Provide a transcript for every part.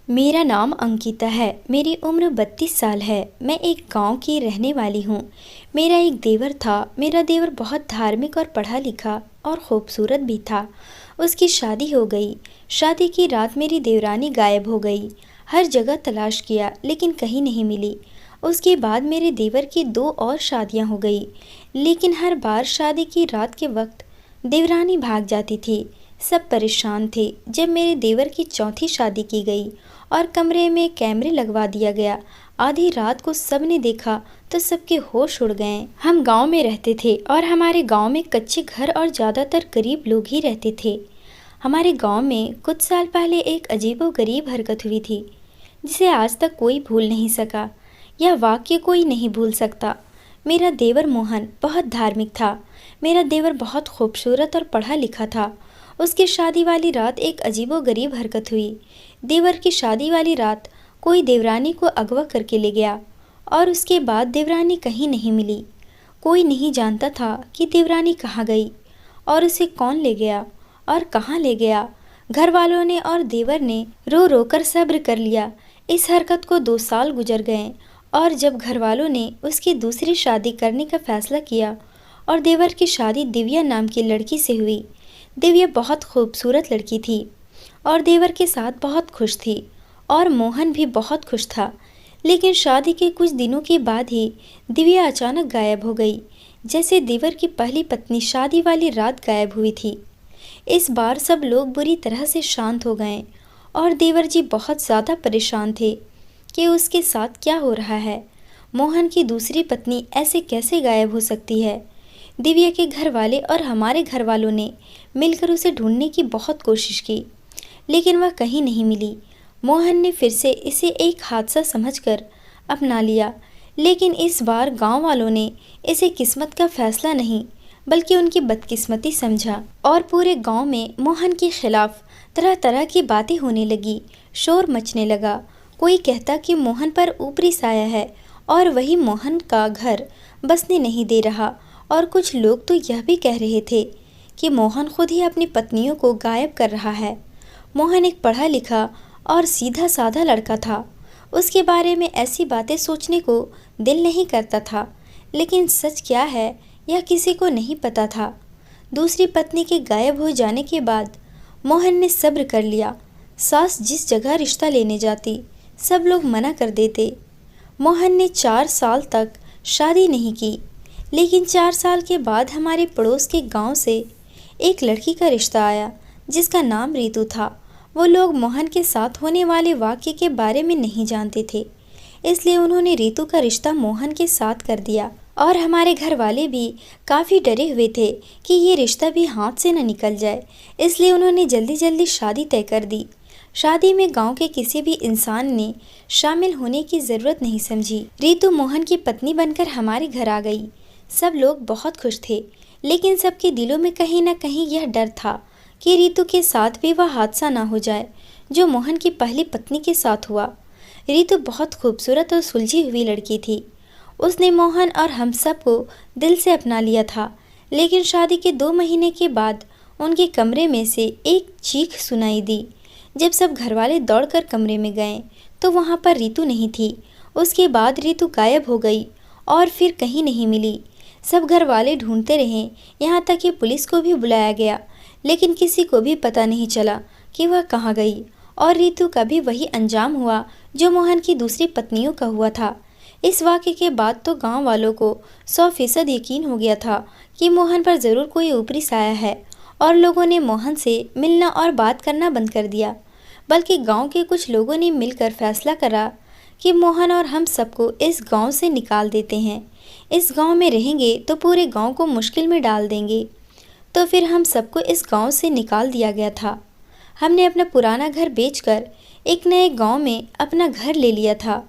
मेरा नाम अंकिता है। मेरी उम्र 32 साल है। मैं एक गांव की रहने वाली हूँ। मेरा एक देवर था। मेरा देवर बहुत धार्मिक और पढ़ा लिखा और खूबसूरत भी था। उसकी शादी हो गई। शादी की रात मेरी देवरानी गायब हो गई। हर जगह तलाश किया लेकिन कहीं नहीं मिली। उसके बाद मेरे देवर की 2 और शादियाँ हो गई, लेकिन हर बार शादी की रात के वक्त देवरानी भाग जाती थी। सब परेशान थे। जब मेरे देवर की चौथी शादी की गई और कमरे में कैमरे लगवा दिया गया, आधी रात को सबने देखा तो सबके होश उड़ गए। हम गांव में रहते थे और हमारे गांव में कच्चे घर और ज़्यादातर गरीब लोग ही रहते थे। हमारे गांव में कुछ साल पहले एक अजीबोगरीब हरकत हुई थी, जिसे आज तक कोई भूल नहीं सका। यह वाक्य कोई नहीं भूल सकता। मेरा देवर मोहन बहुत धार्मिक था। मेरा देवर बहुत खूबसूरत और पढ़ा लिखा था। उसकी शादी वाली रात एक अजीबोगरीब हरकत हुई। देवर की शादी वाली रात कोई देवरानी को अगवा करके ले गया और उसके बाद देवरानी कहीं नहीं मिली। कोई नहीं जानता था कि देवरानी कहाँ गई और उसे कौन ले गया और कहाँ ले गया। घर वालों ने और देवर ने रो रो कर सब्र कर लिया। इस हरकत को 2 साल गुजर गए और जब घर वालों ने उसकी दूसरी शादी करने का फैसला किया और देवर की शादी दिव्या नाम की लड़की से हुई। दिव्या बहुत खूबसूरत लड़की थी और देवर के साथ बहुत खुश थी और मोहन भी बहुत खुश था। लेकिन शादी के कुछ दिनों के बाद ही दिव्या अचानक गायब हो गई, जैसे देवर की पहली पत्नी शादी वाली रात गायब हुई थी। इस बार सब लोग बुरी तरह से शांत हो गए और देवर जी बहुत ज़्यादा परेशान थे कि उसके साथ क्या हो रहा है। मोहन की दूसरी पत्नी ऐसे कैसे गायब हो सकती है। दिव्या के घर वाले और हमारे घर वालों ने मिलकर उसे ढूंढने की बहुत कोशिश की, लेकिन वह कहीं नहीं मिली। मोहन ने फिर से इसे एक हादसा समझकर अपना लिया, लेकिन इस बार गांव वालों ने इसे किस्मत का फैसला नहीं बल्कि उनकी बदकिस्मती समझा और पूरे गांव में मोहन के खिलाफ तरह तरह की बातें होने लगी। शोर मचने लगा। कोई कहता कि मोहन पर ऊपरी साया है और वही मोहन का घर बसने नहीं दे रहा, और कुछ लोग तो यह भी कह रहे थे कि मोहन खुद ही अपनी पत्नियों को गायब कर रहा है। मोहन एक पढ़ा लिखा और सीधा साधा लड़का था। उसके बारे में ऐसी बातें सोचने को दिल नहीं करता था, लेकिन सच क्या है यह किसी को नहीं पता था। दूसरी पत्नी के गायब हो जाने के बाद मोहन ने सब्र कर लिया। सास जिस जगह रिश्ता लेने जाती सब लोग मना कर देते। मोहन ने 4 साल तक शादी नहीं की, लेकिन 4 साल के बाद हमारे पड़ोस के गांव से एक लड़की का रिश्ता आया जिसका नाम रीतू था। वो लोग मोहन के साथ होने वाले वाक़ये के बारे में नहीं जानते थे, इसलिए उन्होंने रीतू का रिश्ता मोहन के साथ कर दिया और हमारे घर वाले भी काफ़ी डरे हुए थे कि ये रिश्ता भी हाथ से न निकल जाए, इसलिए उन्होंने जल्दी जल्दी शादी तय कर दी। शादी में गांव के किसी भी इंसान ने शामिल होने की ज़रूरत नहीं समझी। रीतू मोहन की पत्नी बनकर हमारे घर आ गई। सब लोग बहुत खुश थे, लेकिन सबके दिलों में कहीं ना कहीं यह डर था कि रीतू के साथ भी वह हादसा ना हो जाए जो मोहन की पहली पत्नी के साथ हुआ। रीतू बहुत खूबसूरत और सुलझी हुई लड़की थी। उसने मोहन और हम सब को दिल से अपना लिया था, लेकिन शादी के 2 महीने के बाद उनके कमरे में से एक चीख सुनाई दी। जब सब घरवाले दौड़कर कमरे में गए तो वहाँ पर रीतू नहीं थी। उसके बाद रीतू गायब हो गई और फिर कहीं नहीं मिली। सब घर वाले ढूंढते रहे, यहाँ तक कि पुलिस को भी बुलाया गया, लेकिन किसी को भी पता नहीं चला कि वह कहाँ गई। और रीतू का भी वही अंजाम हुआ जो मोहन की दूसरी पत्नियों का हुआ था। इस वाक़ये के बाद तो गांव वालों को 100% यकीन हो गया था कि मोहन पर ज़रूर कोई ऊपरी साया है, और लोगों ने मोहन से मिलना और बात करना बंद कर दिया। बल्कि गांव के कुछ लोगों ने मिलकर फैसला करा कि मोहन और हम सबको इस गांव से निकाल देते हैं। इस गांव में रहेंगे तो पूरे गांव को मुश्किल में डाल देंगे। तो फिर हम सबको इस गांव से निकाल दिया गया था। हमने अपना पुराना घर बेचकर एक नए गांव में अपना घर ले लिया था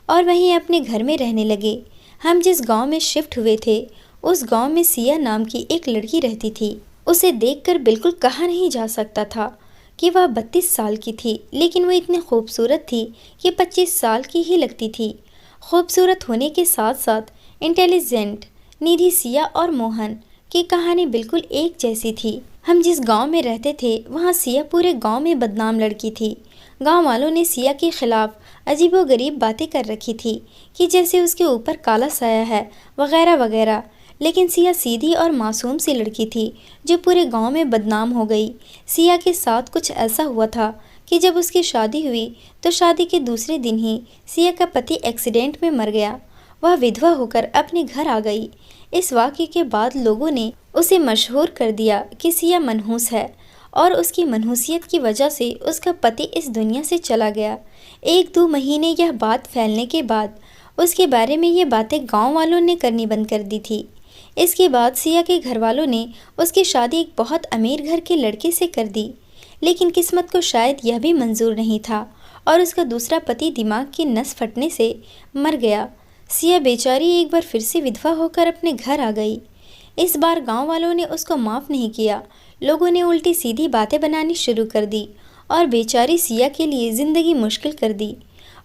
और वहीं अपने घर में रहने लगे। हम जिस गांव में शिफ्ट हुए थे उस गांव में सिया नाम की एक लड़की रहती थी। उसे देखकर बिल्कुल कहा नहीं जा सकता था कि वह 32 साल की थी, लेकिन वो इतनी खूबसूरत थी कि 25 साल की ही लगती थी। खूबसूरत होने के साथ साथ इंटेलिजेंट। निधि, सिया और मोहन की कहानी बिल्कुल एक जैसी थी। हम जिस गांव में रहते थे वहाँ सिया पूरे गांव में बदनाम लड़की थी। गांव वालों ने सिया के खिलाफ अजीबोगरीब बातें कर रखी थी कि जैसे उसके ऊपर काला साया है, वगैरह वगैरह। लेकिन सिया सीधी और मासूम सी लड़की थी जो पूरे गांव में बदनाम हो गई। सिया के साथ कुछ ऐसा हुआ था कि जब उसकी शादी हुई तो शादी के दूसरे दिन ही सिया का पति एक्सीडेंट में मर गया। वह विधवा होकर अपने घर आ गई। इस वाक़ये के बाद लोगों ने उसे मशहूर कर दिया कि सिया मनहूस है, और उसकी मनहूसियत की वजह से उसका पति इस दुनिया से चला गया। 1-2 महीने यह बात फैलने के बाद उसके बारे में ये बातें गांव वालों ने करनी बंद कर दी थी। इसके बाद सिया के घर वालों ने उसकी शादी एक बहुत अमीर घर के लड़के से कर दी। लेकिन किस्मत को शायद यह भी मंजूर नहीं था और उसका दूसरा पति दिमाग की नस फटने से मर गया। सिया बेचारी एक बार फिर से विधवा होकर अपने घर आ गई। इस बार गांव वालों ने उसको माफ़ नहीं किया। लोगों ने उल्टी सीधी बातें बनानी शुरू कर दी और बेचारी सिया के लिए ज़िंदगी मुश्किल कर दी।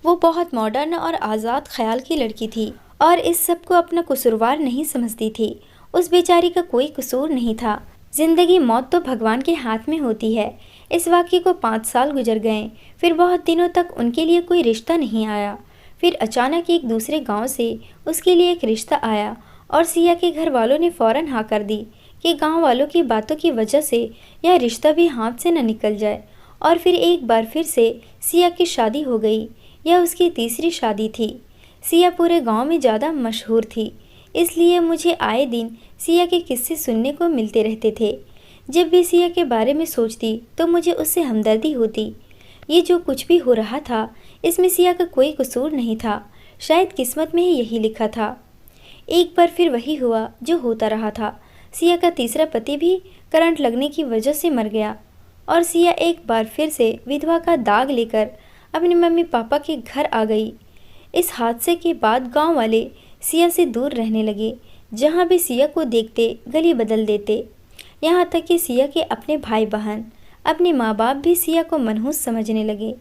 वो बहुत मॉडर्न और आज़ाद ख्याल की लड़की थी और इस सब को अपना कसूरवार नहीं समझती थी। उस बेचारी का कोई कसूर नहीं था। ज़िंदगी मौत तो भगवान के हाथ में होती है। इस वाक़ये को 5 साल गुजर गए। फिर बहुत दिनों तक उनके लिए कोई रिश्ता नहीं आया। फिर अचानक एक दूसरे गांव से उसके लिए एक रिश्ता आया और सिया के घर वालों ने फ़ौरन हाँ कर दी कि गांव वालों की बातों की वजह से यह रिश्ता भी हाथ से न निकल जाए। और फिर एक बार फिर से सिया की शादी हो गई। यह उसकी तीसरी शादी थी। सिया पूरे गांव में ज़्यादा मशहूर थी, इसलिए मुझे आए दिन सिया के किस्से सुनने को मिलते रहते थे। जब भी सिया के बारे में सोचती तो मुझे उससे हमदर्दी होती। ये जो कुछ भी हो रहा था इसमें सिया का कोई कसूर नहीं था। शायद किस्मत में ही यही लिखा था। एक बार फिर वही हुआ जो होता रहा था। सिया का तीसरा पति भी करंट लगने की वजह से मर गया और सिया एक बार फिर से विधवा का दाग लेकर अपने मम्मी पापा के घर आ गई। इस हादसे के बाद गांव वाले सिया से दूर रहने लगे। जहां भी सिया को देखते गली बदल देते। यहाँ तक कि सिया के अपने भाई बहन, अपने माँ बाप भी सिया को मनहूस समझने लगे।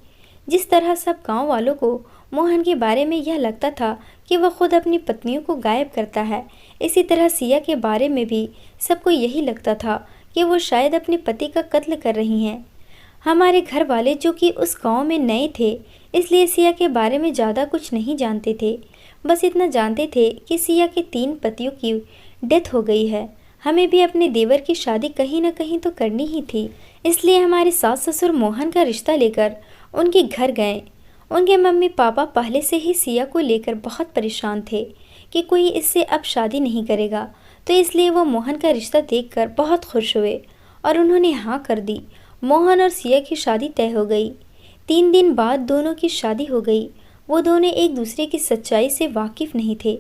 जिस तरह सब गांव वालों को मोहन के बारे में यह लगता था कि वह खुद अपनी पत्नियों को गायब करता है, इसी तरह सिया के बारे में भी सबको यही लगता था कि वो शायद अपने पति का कत्ल कर रही हैं। हमारे घर वाले जो कि उस गांव में नए थे, इसलिए सिया के बारे में ज़्यादा कुछ नहीं जानते थे। बस इतना जानते थे कि सिया के 3 पतियों की डेथ हो गई है। हमें भी अपने देवर की शादी कहीं ना कहीं तो करनी ही थी, इसलिए हमारे सास ससुर मोहन का रिश्ता लेकर उनके घर गए। उनके मम्मी पापा पहले से ही सिया को लेकर बहुत परेशान थे कि कोई इससे अब शादी नहीं करेगा, तो इसलिए वो मोहन का रिश्ता देखकर बहुत खुश हुए और उन्होंने हाँ कर दी। मोहन और सिया की शादी तय हो गई। 3 दिन बाद दोनों की शादी हो गई। वो दोनों एक दूसरे की सच्चाई से वाकिफ़ नहीं थे,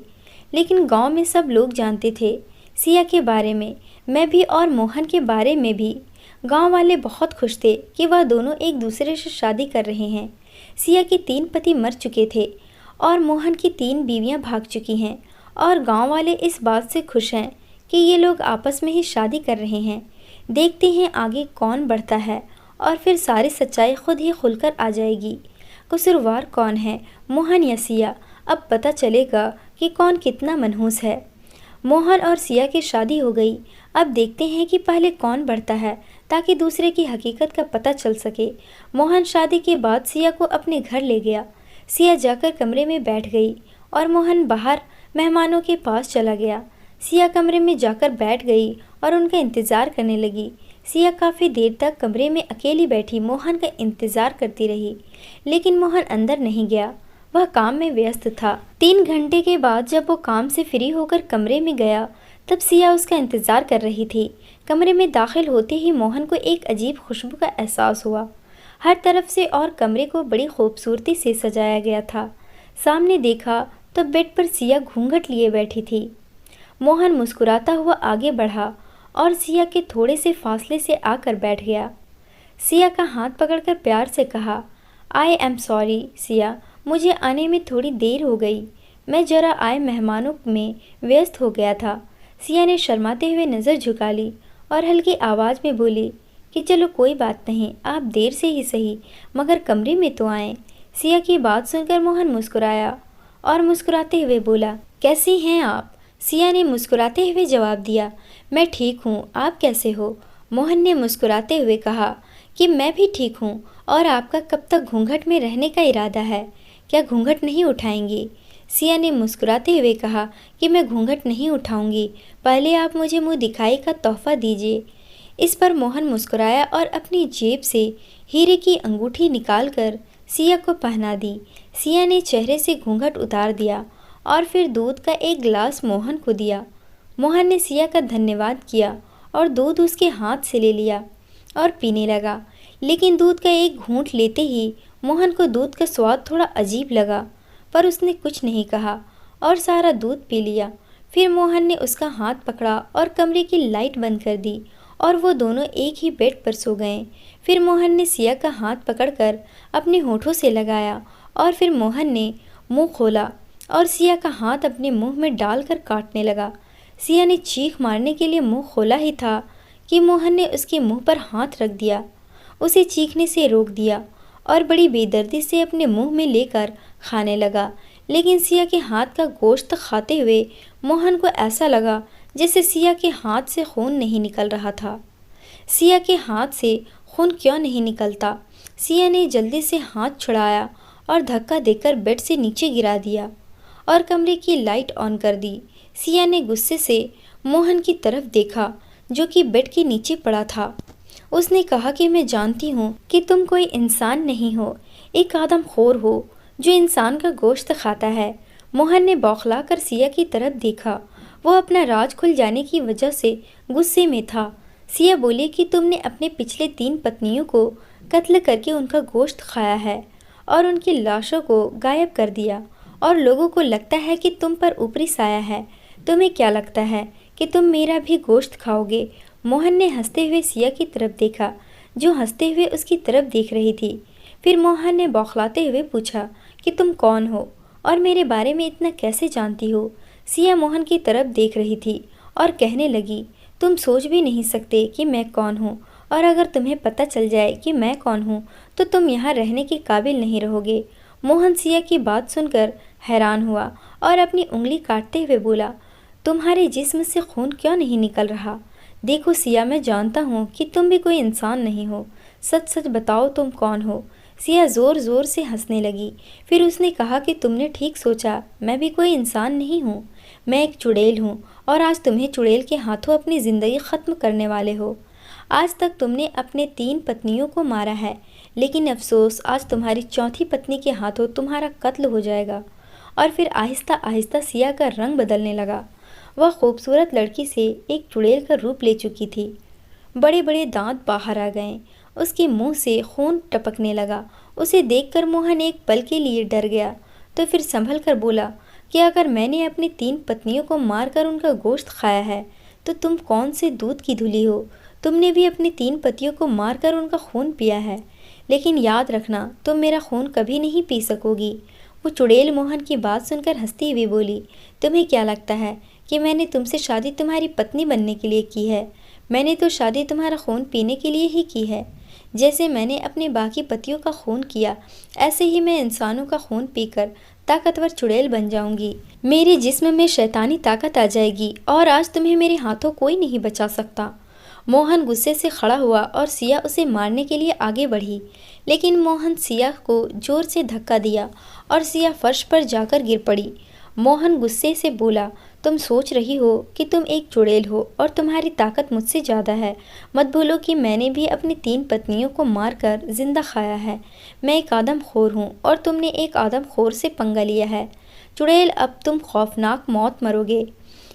लेकिन गांव में सब लोग जानते थे सिया के बारे में, मैं भी और मोहन के बारे में भी। गांव वाले बहुत खुश थे कि वह दोनों एक दूसरे से शादी कर रहे हैं। सिया के 3 पति मर चुके थे और मोहन की 3 बीवियां भाग चुकी हैं और गांव वाले इस बात से खुश हैं कि ये लोग आपस में ही शादी कर रहे हैं। देखते हैं आगे कौन बढ़ता है और फिर सारी सच्चाई खुद ही खुलकर आ जाएगी। कसूरवार कौन है, मोहन या सिया? अब पता चलेगा कि कौन कितना मनहूस है। मोहन और सिया की शादी हो गई। अब देखते हैं कि पहले कौन बढ़ता है ताकि दूसरे की हकीकत का पता चल सके। मोहन शादी के बाद सिया को अपने घर ले गया। सिया जाकर कमरे में बैठ गई और मोहन बाहर मेहमानों के पास चला गया। सिया कमरे में जाकर बैठ गई और उनका इंतज़ार करने लगी। सिया काफ़ी देर तक कमरे में अकेली बैठी मोहन का इंतज़ार करती रही, लेकिन मोहन अंदर नहीं गया। वह काम में व्यस्त था। 3 घंटे के बाद जब वो काम से फ्री होकर कमरे में गया तब सिया उसका इंतज़ार कर रही थी। कमरे में दाखिल होते ही मोहन को एक अजीब खुशबू का एहसास हुआ। हर तरफ से और कमरे को बड़ी खूबसूरती से सजाया गया था। सामने देखा तो बेड पर सिया घूंघट लिए बैठी थी। मोहन मुस्कुराता हुआ आगे बढ़ा और सिया के थोड़े से फासले से आकर बैठ गया। सिया का हाथ पकड़कर प्यार से कहा, आई एम सॉरी सिया, मुझे आने में थोड़ी देर हो गई। मैं जरा आए मेहमानों में व्यस्त हो गया था। सिया ने शर्माते हुए नज़र झुका ली और हल्की आवाज़ में बोली कि चलो कोई बात नहीं, आप देर से ही सही, मगर कमरे में तो आएँ। सिया की बात सुनकर मोहन मुस्कुराया और मुस्कुराते हुए बोला, कैसी हैं आप? सिया ने मुस्कुराते हुए जवाब दिया, मैं ठीक हूँ, आप कैसे हो? मोहन ने मुस्कुराते हुए कहा कि मैं भी ठीक हूँ और आपका कब तक घूंघट में रहने का इरादा है? क्या घूंघट नहीं उठाएंगी? सिया ने मुस्कुराते हुए कहा कि मैं घूंघट नहीं उठाऊंगी, पहले आप मुझे मुंह दिखाई का तोहफा दीजिए। इस पर मोहन मुस्कुराया और अपनी जेब से हीरे की अंगूठी निकालकर सिया को पहना दी। सिया ने चेहरे से घूंघट उतार दिया और फिर दूध का एक गिलास मोहन को दिया। मोहन ने सिया का धन्यवाद किया और दूध उसके हाथ से ले लिया और पीने लगा। लेकिन दूध का एक घूंट लेते ही मोहन को दूध का स्वाद थोड़ा अजीब लगा, पर उसने कुछ नहीं कहा और सारा दूध पी लिया। फिर मोहन ने उसका हाथ पकड़ा और कमरे की लाइट बंद कर दी और वो दोनों एक ही बेड पर सो गए। फिर मोहन ने सिया का हाथ पकड़कर अपने होठों से लगाया और फिर मोहन ने मुंह खोला और सिया का हाथ अपने मुंह में डालकर काटने लगा। सिया ने चीख मारने के लिए मुंह खोला ही था कि मोहन ने उसके मुंह पर हाथ रख दिया, उसे चीखने से रोक दिया और बड़ी बेदर्दी से अपने मुंह में लेकर खाने लगा। लेकिन सिया के हाथ का गोश्त खाते हुए मोहन को ऐसा लगा जैसे सिया के हाथ से खून नहीं निकल रहा था। सिया के हाथ से खून क्यों नहीं निकलता? सिया ने जल्दी से हाथ छुड़ाया और धक्का देकर बेड से नीचे गिरा दिया और कमरे की लाइट ऑन कर दी। सिया ने गुस्से से मोहन की तरफ देखा जो कि बेड के नीचे पड़ा था। उसने कहा कि मैं जानती हूँ कि तुम कोई इंसान नहीं हो, एक आदमखोर हो जो इंसान का गोश्त खाता है। मोहन ने बौखला कर सिया की तरफ देखा। वो अपना राज खुल जाने की वजह से गुस्से में था। सिया बोली कि तुमने अपने पिछले 3 पत्नियों को कत्ल करके उनका गोश्त खाया है और उनकी लाशों को गायब कर दिया और लोगों को लगता है कि तुम पर ऊपरी साया है। तुम्हें क्या लगता है कि तुम मेरा भी गोश्त खाओगे? मोहन ने हंसते हुए सिया की तरफ देखा जो हंसते हुए उसकी तरफ देख रही थी। फिर मोहन ने बौखलाते हुए पूछा कि तुम कौन हो और मेरे बारे में इतना कैसे जानती हो? सिया मोहन की तरफ देख रही थी और कहने लगी, तुम सोच भी नहीं सकते कि मैं कौन हूँ, और अगर तुम्हें पता चल जाए कि मैं कौन हूँ तो तुम यहाँ रहने के काबिल नहीं रहोगे। मोहन सिया की बात सुनकर हैरान हुआ और अपनी उंगली काटते हुए बोला, तुम्हारे जिस्म से खून क्यों नहीं निकल रहा? देखो सिया, मैं जानता हूँ कि तुम भी कोई इंसान नहीं हो। सच सच बताओ तुम कौन हो? सिया ज़ोर ज़ोर से हंसने लगी। फिर उसने कहा कि तुमने ठीक सोचा, मैं भी कोई इंसान नहीं हूँ, मैं एक चुड़ैल हूँ और आज तुम्हें चुड़ैल के हाथों अपनी ज़िंदगी ख़त्म करने वाले हो। आज तक तुमने अपने 3 पत्नियों को मारा है, लेकिन अफसोस आज तुम्हारी चौथी पत्नी के हाथों तुम्हारा कत्ल हो जाएगा। और फिर आहिस्ता आहिस्ता सिया का रंग बदलने लगा। वह खूबसूरत लड़की से एक चुड़ैल का रूप ले चुकी थी। बड़े बड़े दांत बाहर आ गए, उसके मुंह से खून टपकने लगा। उसे देखकर मोहन एक पल के लिए डर गया, तो फिर संभल कर बोला कि अगर मैंने अपनी 3 पत्नियों को मारकर उनका गोश्त खाया है तो तुम कौन से दूध की धुली हो? तुमने भी अपनी 3 पतियों को मारकर उनका खून पिया है, लेकिन याद रखना तुम मेरा खून कभी नहीं पी सकोगी। वो चुड़ैल मोहन की बात सुनकर हंसती हुई बोली, तुम्हें क्या लगता है कि मैंने तुमसे शादी तुम्हारी पत्नी बनने के लिए की है? मैंने तो शादी तुम्हारा खून पीने के लिए ही की है। जैसे मैंने अपने बाकी पतियों का खून किया, ऐसे ही मैं इंसानों का खून पीकर ताकतवर चुड़ैल बन जाऊंगी। मेरे जिस्म में शैतानी ताकत आ जाएगी और आज तुम्हें मेरे हाथों कोई नहीं बचा सकता। मोहन गुस्से से खड़ा हुआ और सिया उसे मारने के लिए आगे बढ़ी, लेकिन मोहन सिया को जोर से धक्का दिया और सिया फर्श पर जाकर गिर पड़ी। मोहन गुस्से से बोला, तुम सोच रही हो कि तुम एक चुड़ैल हो और तुम्हारी ताकत मुझसे ज़्यादा है। मत भूलो कि मैंने भी अपनी 3 पत्नियों को मारकर जिंदा खाया है। मैं एक आदमखोर हूँ और तुमने एक आदमखोर से पंगा लिया है। चुड़ैल, अब तुम खौफनाक मौत मरोगे।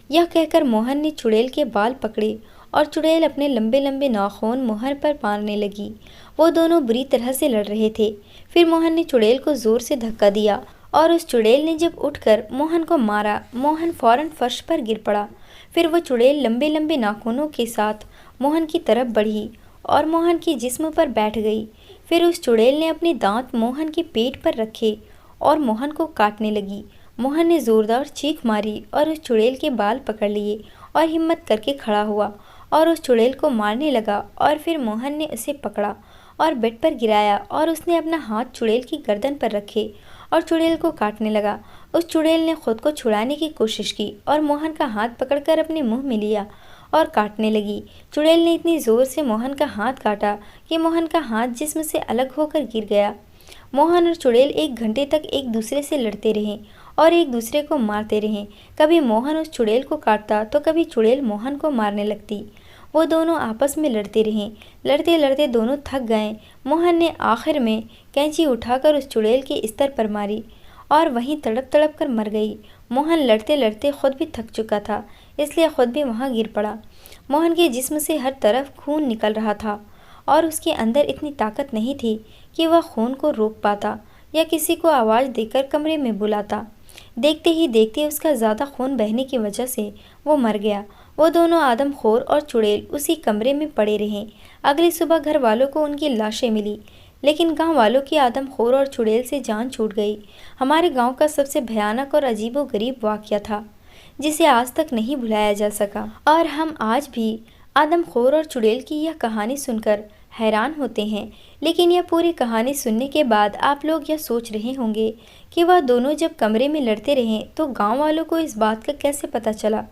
यह कहकर मोहन ने चुड़ैल के बाल पकड़े और चुड़ैल अपने लंबे लंबे नाखून मोहन पर मारने लगी। वो दोनों बुरी तरह से लड़ रहे थे। फिर मोहन ने चुड़ैल को ज़ोर से धक्का दिया और उस चुड़ैल ने जब उठकर मोहन को मारा, मोहन फौरन फर्श पर गिर पड़ा। फिर वो चुड़ैल लंबे लंबे नाखूनों के साथ मोहन की तरफ बढ़ी और मोहन के जिस्म पर बैठ गई। फिर उस चुड़ैल ने अपने दांत मोहन के पेट पर रखे और मोहन को काटने लगी। मोहन ने ज़ोरदार चीख मारी और उस चुड़ैल के बाल पकड़ लिए और हिम्मत करके खड़ा हुआ और उस चुड़ैल को मारने लगा। और फिर मोहन ने उसे पकड़ा और बेड पर गिराया और उसने अपना हाथ चुड़ैल की गर्दन पर रखे और चुड़ैल को काटने लगा। उस चुड़ैल ने खुद को छुड़ाने की कोशिश की और मोहन का हाथ पकड़कर अपने मुंह में लिया और काटने लगी। चुड़ैल ने इतनी जोर से मोहन का हाथ काटा कि मोहन का हाथ जिस्म से अलग होकर गिर गया। मोहन और चुड़ैल 1 घंटे तक एक दूसरे से लड़ते रहे और एक दूसरे को मारते रहे। कभी मोहन उस चुड़ैल को काटता तो कभी चुड़ैल मोहन को मारने लगती। वो दोनों आपस में लड़ते रहे। लड़ते लड़ते दोनों थक गए। मोहन ने आखिर में कैंची उठाकर उस चुड़ैल के स्तर पर मारी और वहीं तड़प तड़प कर मर गई। मोहन लड़ते लड़ते खुद भी थक चुका था, इसलिए खुद भी वहाँ गिर पड़ा। मोहन के जिस्म से हर तरफ खून निकल रहा था और उसके अंदर इतनी ताकत नहीं थी कि वह खून को रोक पाता या किसी को आवाज़ देकर कमरे में बुलाता। देखते ही देखते उसका ज़्यादा खून बहने की वजह से वो मर गया। वो दोनों आदमखोर और चुड़ैल उसी कमरे में पड़े रहे। अगली सुबह घर वालों को उनकी लाशें मिली, लेकिन गांव वालों की आदमखोर और चुड़ैल से जान छूट गई। हमारे गांव का सबसे भयानक और अजीबोगरीब वाक़या था, जिसे आज तक नहीं भुलाया जा सका। और हम आज भी आदमखोर और चुड़ैल की यह कहानी सुनकर हैरान होते हैं। लेकिन यह पूरी कहानी सुनने के बाद आप लोग यह सोच रहे होंगे कि वह दोनों जब कमरे में लड़ते रहे तो गांव वालों को इस बात का कैसे पता चला,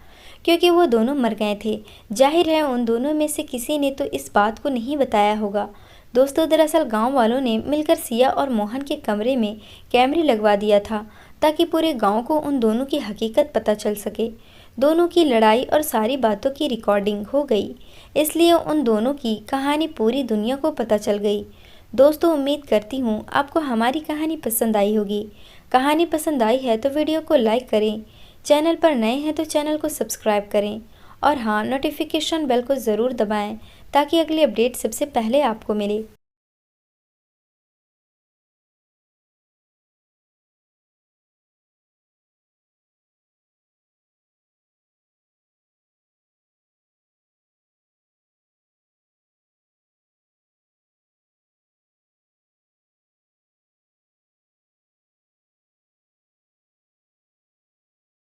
क्योंकि वो दोनों मर गए थे। जाहिर है उन दोनों में से किसी ने तो इस बात को नहीं बताया होगा। दोस्तों, दरअसल गांव वालों ने मिलकर सिया और मोहन के कमरे में कैमरे लगवा दिया था ताकि पूरे गांव को उन दोनों की हकीकत पता चल सके। दोनों की लड़ाई और सारी बातों की रिकॉर्डिंग हो गई, इसलिए उन दोनों की कहानी पूरी दुनिया को पता चल गई। दोस्तों, उम्मीद करती हूँ आपको हमारी कहानी पसंद आई होगी। कहानी पसंद आई है तो वीडियो को लाइक करें, चैनल पर नए हैं तो चैनल को सब्सक्राइब करें और हाँ, नोटिफिकेशन बेल को ज़रूर दबाएं ताकि अगली अपडेट सबसे पहले आपको मिले।